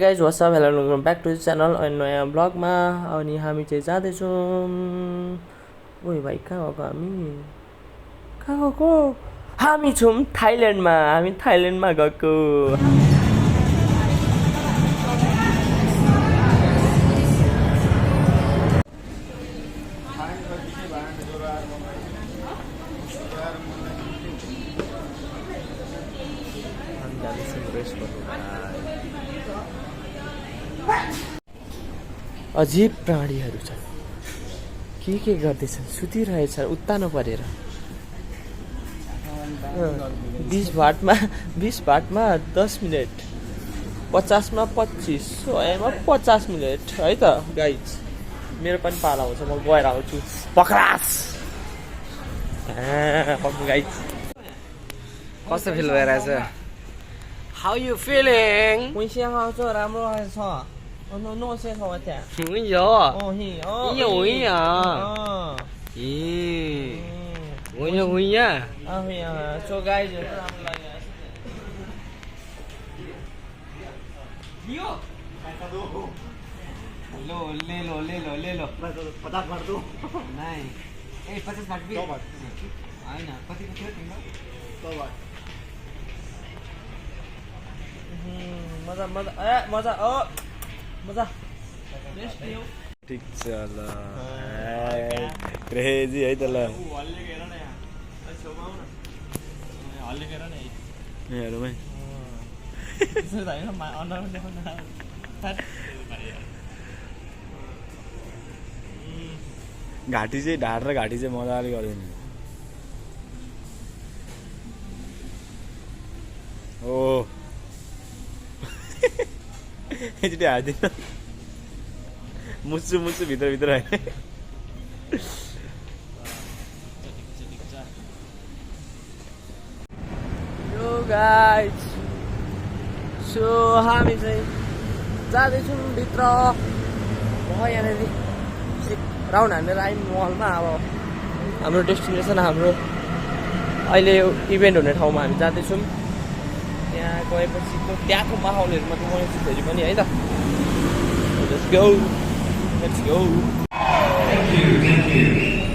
Guys what's up hello welcome back to channel अनि नयाँ ब्लगमा। अनि हामी चाहिँ जाँदैछौँ। ओइ भाइ कहाँ गएको कहाँ गएको? हामी छौँ थाइल्यान्डमा। हामी थाइल्यान्डमा गएको। अजीब प्राणीहरू छन्। के गर्दैछन्? सुतिरहेछन् उत्तानो परेर। 20 भाटमा 10 मिनट, 50 मा 25, 100 मा 50 मिनट है त गाइज। मेरो पनि पाला हुन्छ, म गएर आउँछु। पक्रास गाइज। कस्तो फिल भइरहेछ? How you feeling? राम्रो छ। No sé cómo está. हुन्छ So guys, ले लो 50 भर दो। नहीं 50 भर भी हैन। कति थियो तिम्रो? 100 भर। मजा ठिक छ ल। क्रेजी है त ल। घाँटी चाहिँ ढाड र घाँटी चाहिँ मजाले गरिदिनु। ओ एकचोटि हालिदिनु। मुसु भित्र है। यो गाइज, सो हामी चाहिँ जाँदैछौँ भित्र। यहाँनिर राउन्ड हानेर आयौँ मलमा। अब हाम्रो डेस्टिनेसन, हाम्रो अहिले इभेन्ट हुने ठाउँमा हामी जाँदैछौँ। त्यहाँ गएपछि त्यहाँको माहौलहरू मात्रै बनाउँछु फेरि पनि है त। Let's go. Thank you.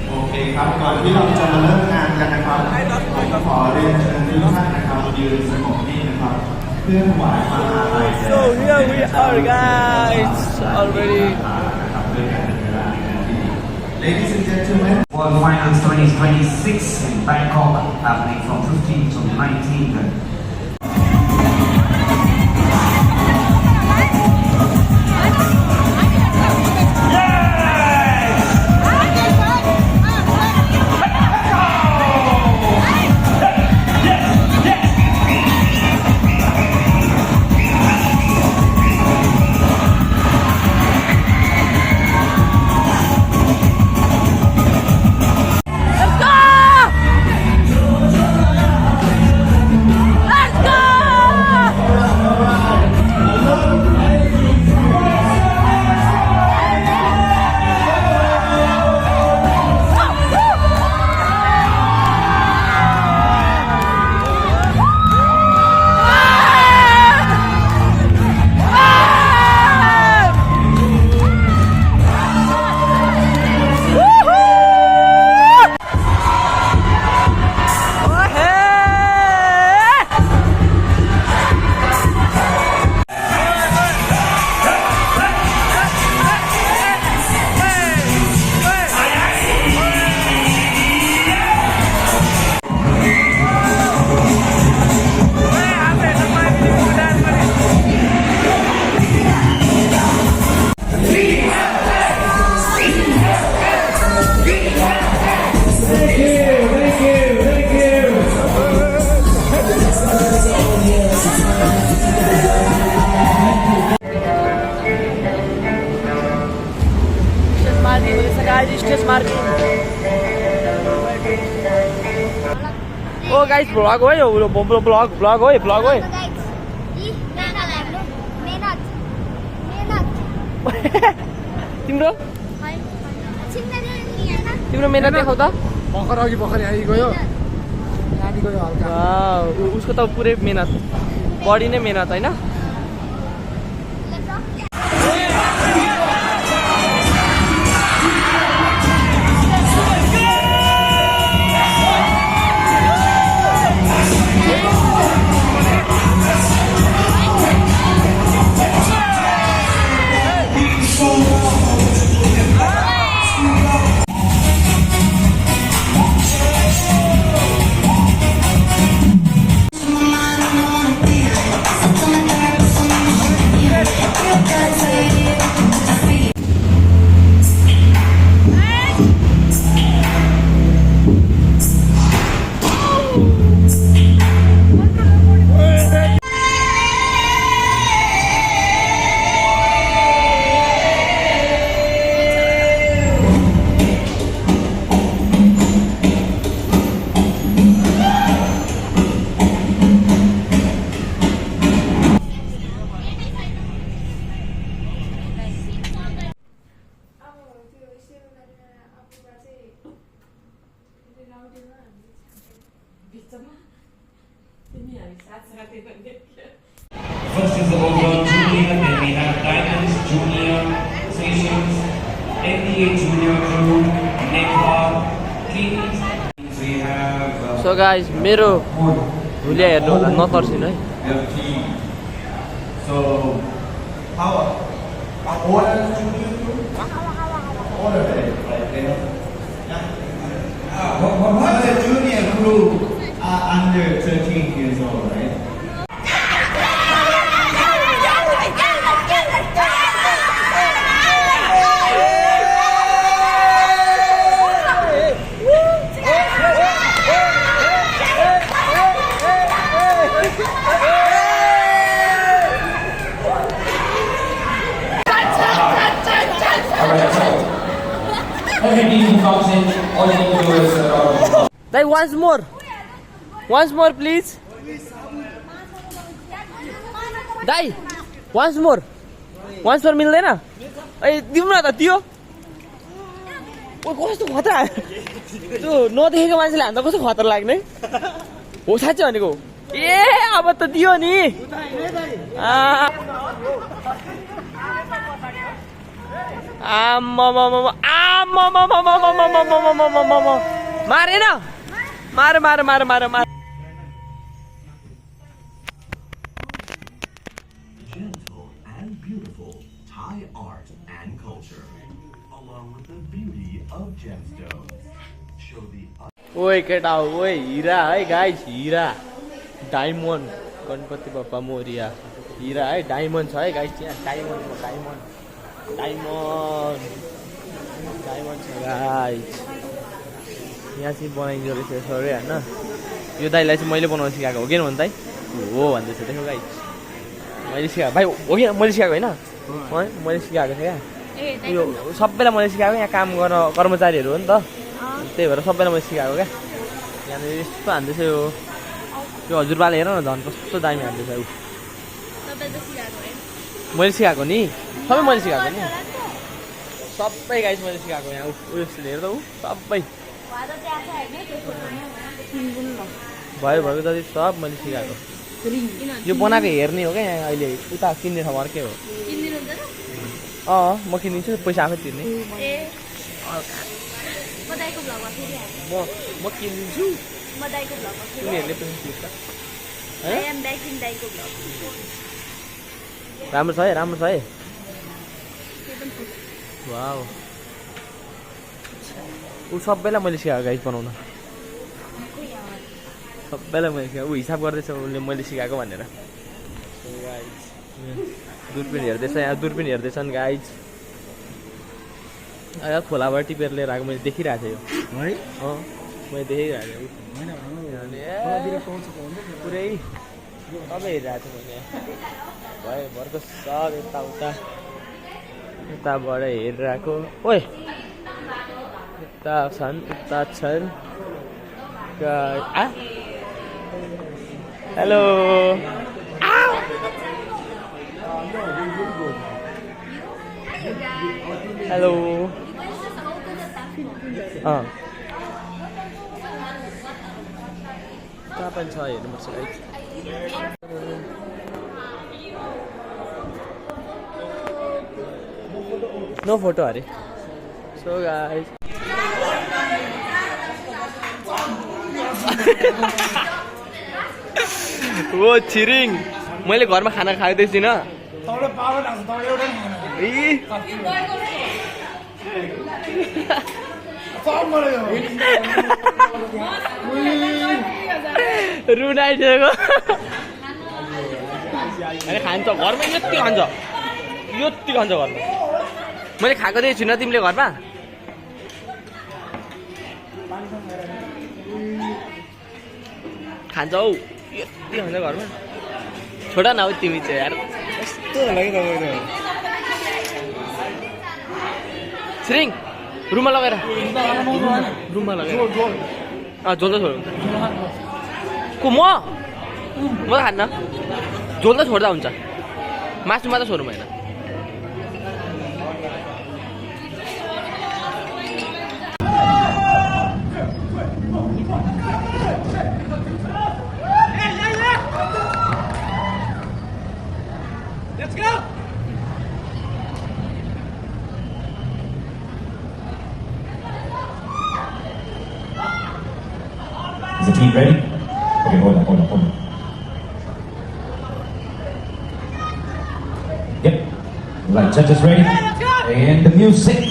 โอเคครับก่อนที่เราจะมาเริ่มงานกันนะครับขอเรียนเชิญทุกท่านนะครับยืนสงบนิ่งนะครับเพื่อถวายความอาลัย So here we are guys already. Ladies and gentlemen, World Finals 2026 in Bangkok, happening from 15th to 19th. Oh guys, vlog हो यो vlog हो तिम्रो मेहनत देखाउ त। भर्खर आइगयो। उसको त पुरै मेहनत, बडी नै मेहनत हैन। First is the overall junior, then we have diamonds, junior, sessions, NBA junior crew, netball, teams. We have So guys, मेरो भुलिया हेर्नु होला नतर्सिनु है team. So, how order order what the junior crew are under 13 years old, right? Dai, once more please. Dai, once more मिल्दैन ए दिउँ न त त्यो ओ कस्तो खतरा त्यो नदेखेको मान्छेले हान्दा कस्तो खतरा लाग्ने हो साँच्चै भनेको ए अब त दियो नि मारेन मार Gentle and beautiful Thai art and culture, along with the beauty of gemstones, show the ओए केटा ओए हिरा है गाइस हिरा डायमन्ड गणपति बप्पा मोरिया हिरा है डायमन्ड छ है गाइस यहाँ डायमन्ड छ गाइस यहाँ चाहिँ बनाइन्छ रहेछ सबै होइन यो दाइलाई चाहिँ मैले बनाउन सिकाएको हो कि भन्नु दाइ हो भन्दैछ देखो गाइस मैले सिकाएको भाइ हो कि मैले सिकाएको होइन मैले सिकाएको थिएँ क्या यो सबैलाई मैले सिकाएको यहाँ काम गर्न कर्मचारीहरू हो नि त त्यही भएर सबैलाई मैले सिकाएको क्या यहाँनिर यस्तो हान्दैछ यो हजुरबाले हेर न झन् कस्तो दामी हान्दैछ ऊ मैले सिकाएको नि सबै मैले सिकाएको नि सबै गाइस मैले सिकाएको यहाँ उयसले हेर्दा ऊ सबै भयो भएको जति सब मैले सिकाएको यो बनाएको हेर्ने हो क्या यहाँ अहिले उता किन्ने ठाउँ अर्कै हो म किनिदिन्छु पैसा आफै तिर्ने म किनिदिन्छु उनीहरूले पनि तिर्छ राम्रो छ है वाउ ऊ सबैलाई मैले सिकाएको गाइस बनाउन सबैलाई मैले सिकाएको ऊ हिसाब गर्दैछ उसले मैले सिकाएको भनेर दूरबिन हेर्दैछ यहाँ दूरबिन हेर्दैछन् गाइज खोलाबाट टिपेर लिएर आएको मैले देखिरहेको थिएँ यो है मैले देखिरहेको थिएँ पुरै सबै हेरिरहेको थिएँ मैले भयो भरको सब यताबाट हेरिरहेको ओए यता छन् उता छन् हेलो हेलो कहाँ पनि छ हेर्नुपर्छ गाइस नो फोटो अरे सो गाइस ओ छिरिङ मैले घरमा खाना खाँदैछु न रुनाइदिएको अनि खान्छ घरमा यति खान्छ घरमा मैले खाएको चाहिँ छुइनँ तिमीले घरमा खान्छ हौ यति खान्छ घरमा छोड न हौ तिमी चाहिँ यार कस्तो लाग्यो तपाईँको श्रिङ रुममा लगाएर झोल त छोड को म त खान्न झोल त छोड्दा हुन्छ मासु मात्र छोड्नु भएन the team ready? Okay, hold on. Yep. Right, judges ready? And the music.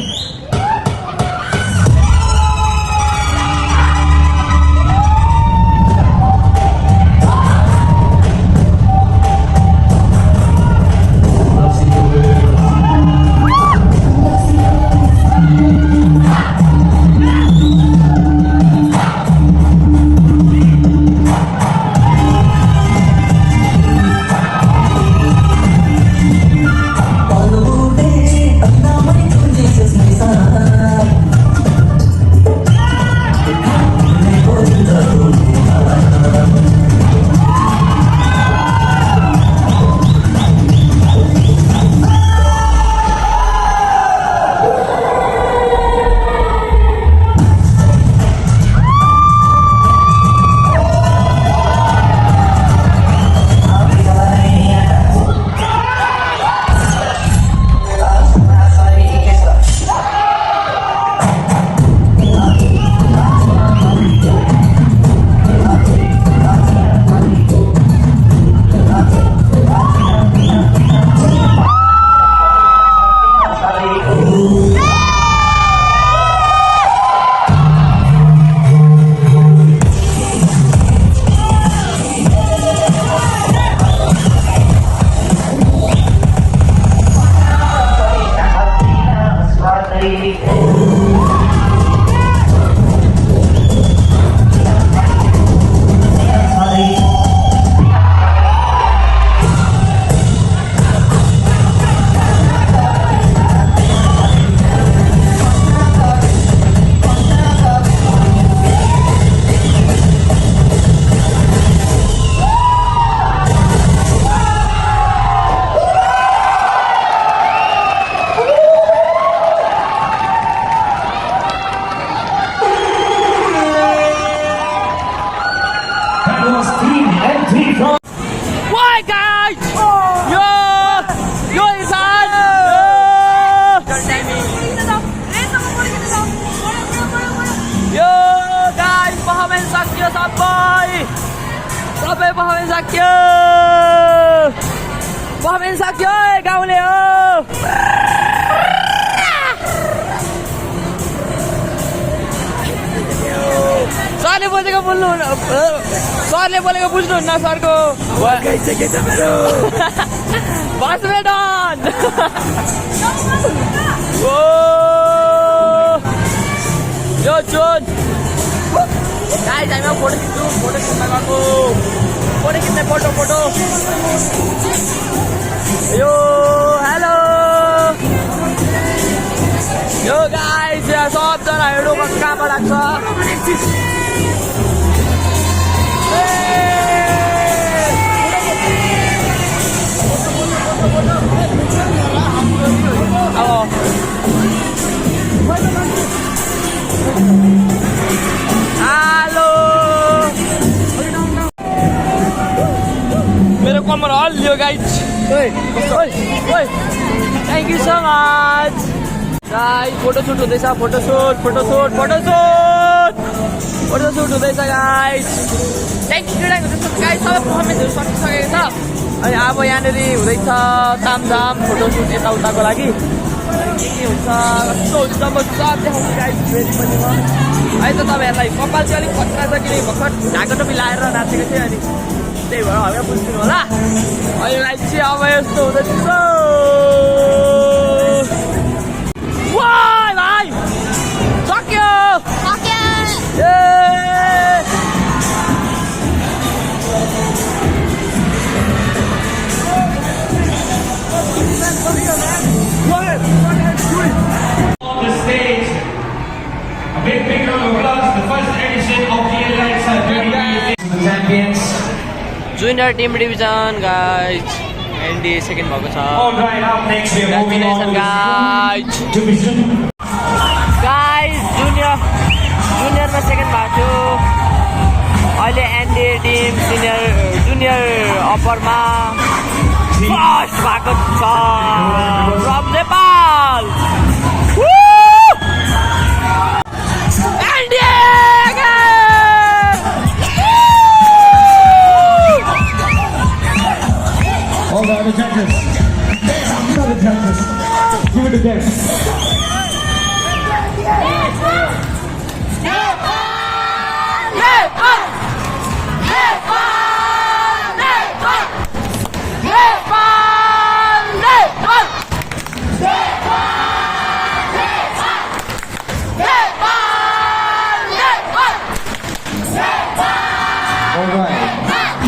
Why guys? Yo insan. Yo guys, pahamin sakyo sampai. Sampai pahamin sakyo. Pahamin sakyo gaule ho. सरले बोलेको बोल्नु सरले बोलेको बुझ्नुहुन्न सरको बस मेडन यो जोन गाइस हामी फोटो खिच्न गएको फोटो यो हेलो यो गाइस यहाँ सबजना हेर्नु कहाँबाट लाग्छ हेलो मेरो कमर हल्लियो guys thank you so much guys photoshoot हुँदैछ फोटोसुट हुँदैछ गाइस थ्याङ्क यू गाइस सबै पर्फर्मेन्सहरू सकिसकेको छ अनि अब यहाँनिर हुँदैछ तामझाम फोटोसुट यताउताको लागि के हुन्छ कस्तो हुन्छ म सब देखाउँछु गाइस फेरि पनि म है त तपाईँहरूलाई कपाल चाहिँ अलिक खतरा छ किनकि भर्खर ढाका टोपी लाएर नाचेको थिएँ अनि त्यही भएर हल्का बुझिदिनु होला अहिले चाहिँ अब यस्तो हुँदैछ भाइ सक्यो On the stage, a big round of applause, the first edition of the Alliance the champions. Junior team division guys, NDA second भएको छ. Alright, up next we are moving on guys. Division. Guys, junior मा second भएको थियो. अहिले NDA team junior upper मा first भएको छ from Nepal. Woo! NDA!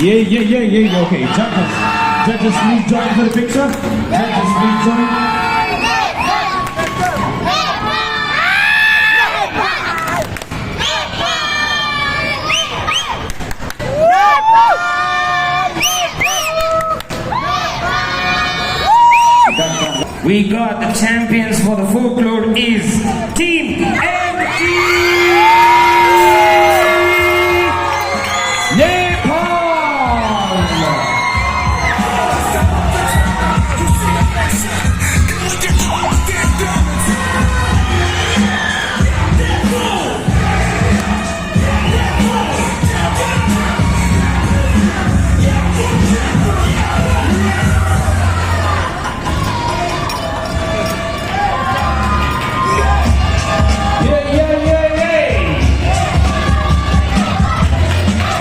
Yeah. Okay, judges, please join for the picture. Judges, please join. We got the champions for the folklore is Team MT Nepal.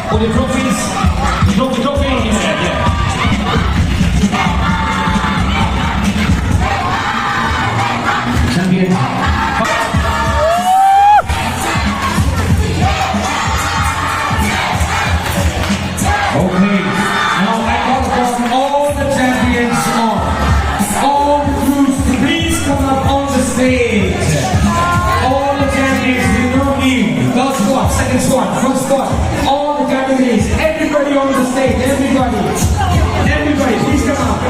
For the trophies, trophy. Yeah. Champion. Okay, now I call upon all the champions on all the crews to please come up on the stage. All the champions, you know me. First squad, second squad, first squad. All the categories, everybody on the stage, everybody, please come up.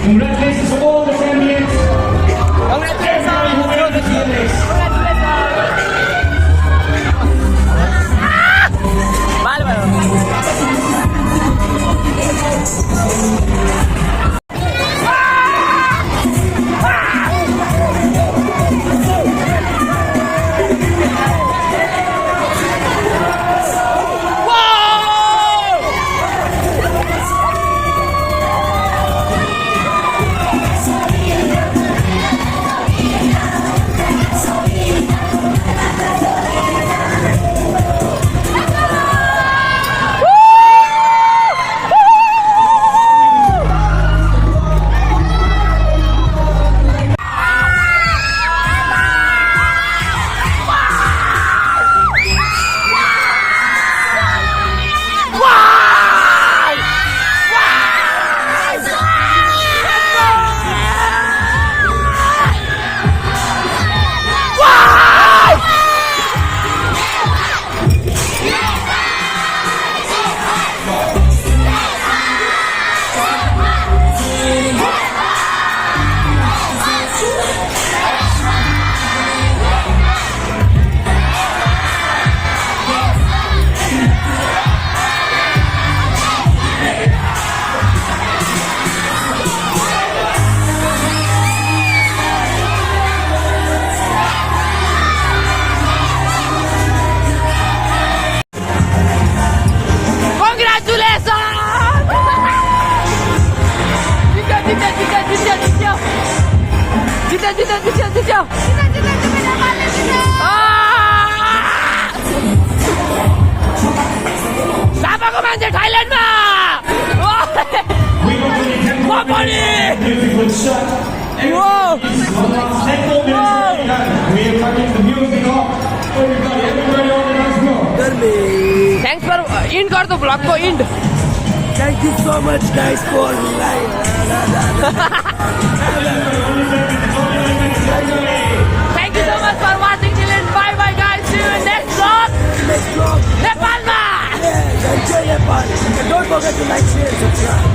Congratulations to all the champions. Everybody who won the champions. Ciao. Siapa komandan Thailandमा? Beautiful shot. Whoa. 10 more minutes. We are cutting the music off. Everybody on the dance floor. Thanks for end गर्दो vlog को end. Thank you so much guys for live. Thank you so much for watching till end. Bye bye guys. See you in next vlog. Next vlog. Nepalमा. Yeah, enjoy Nepal. And don't forget to like, share, subscribe.